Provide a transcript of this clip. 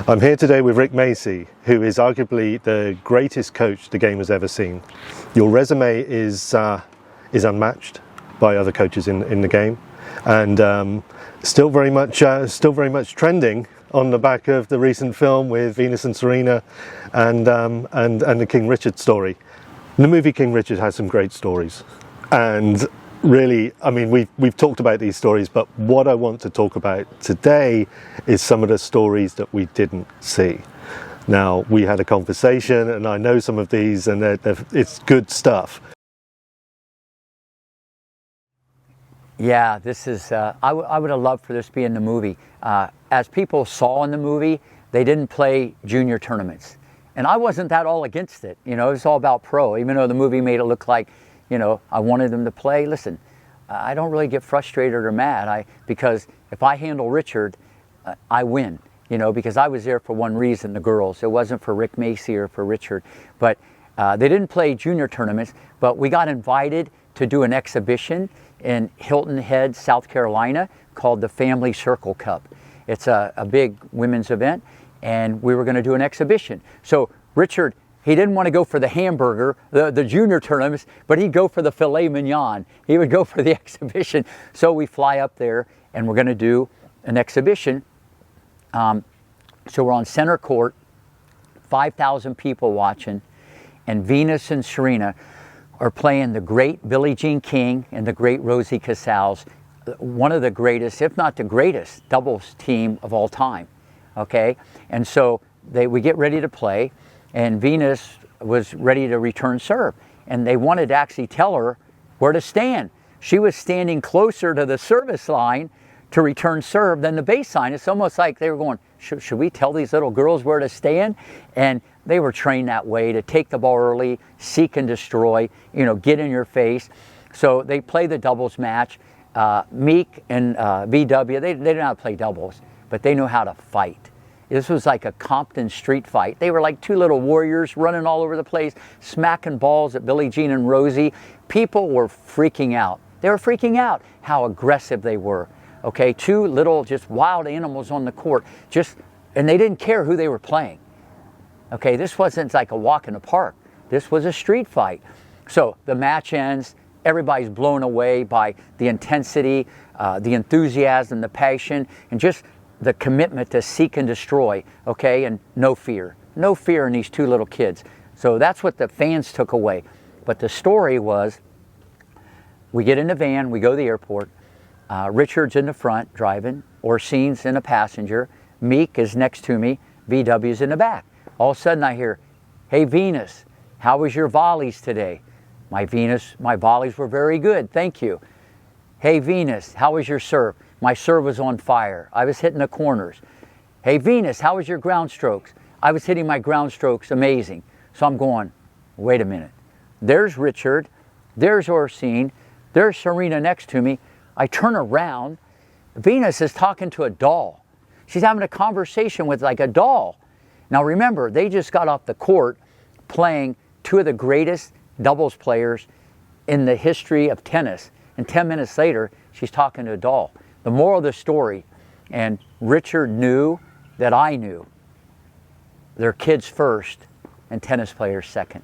I'm here today with Rick Macci, who is arguably the greatest coach the game has ever seen. Your resume is unmatched by other coaches in the game, and still very much trending on the back of the recent film with Venus and Serena, and the King Richard story. The movie King Richard has some great stories, and really, I mean, we've talked about these stories, but what I want to talk about today is some of the stories that we didn't see. Now, we had a conversation, and I know some of these, and it's good stuff. Yeah, this is, I would have loved for this to be in the movie. As people saw in the movie, they didn't play junior tournaments. And I wasn't that all against it. You know, it was all about pro, even though the movie made it look like, you know, I wanted them to play. Listen, I don't really get frustrated or mad because if I handle Richard, I win, you know, because I was there for one reason, the girls. It wasn't for Rick Macci or for Richard. But they didn't play junior tournaments, but we got invited to do an exhibition in Hilton Head, South Carolina, called the Family Circle Cup. It's a big women's event, and we were going to do an exhibition. So Richard, he didn't want to go for the hamburger, the junior tournaments, but he'd go for the filet mignon. He would go for the exhibition. So we fly up there, and we're going to do an exhibition. So we're on center court, 5,000 people watching, and Venus and Serena are playing the great Billie Jean King and the great Rosie Casals, one of the greatest, if not the greatest, doubles team of all time. Okay, and so we get ready to play, and Venus was ready to return serve, and they wanted to actually tell her where to stand. She was standing closer to the service line to return serve than the baseline. It's almost like they were going, should we tell these little girls where to stand? And they were trained that way, to take the ball early, seek and destroy, you know, get in your face. So they play the doubles match. Meek and VW, they did not play doubles, but they knew how to fight. This was like a Compton street fight. They were like two little warriors running all over the place, smacking balls at Billie Jean and Rosie. People were freaking out. They were freaking out how aggressive they were. Okay, two little just wild animals on the court, and they didn't care who they were playing. Okay, this wasn't like a walk in the park. This was a street fight. So the match ends. Everybody's blown away by the intensity, the enthusiasm, the passion, and just the commitment to seek and destroy, okay, and no fear. No fear in these two little kids. So that's what the fans took away. But the story was, we get in the van, we go to the airport, Richard's in the front driving, Orsine's in a passenger, Meek is next to me, VW's in the back. All of a sudden I hear, hey Venus, how was your volleys today? My volleys were very good, thank you. Hey Venus, how was your serve? My serve was on fire. I was hitting the corners. Hey Venus, how was your ground strokes? I was hitting my ground strokes amazing. So I'm going, wait a minute. There's Richard, there's Orsine, there's Serena next to me. I turn around, Venus is talking to a doll. She's having a conversation with like a doll. Now remember, they just got off the court playing two of the greatest doubles players in the history of tennis. And 10 minutes later, she's talking to a doll. The moral of the story, and Richard knew that I knew, they're kids first and tennis players second.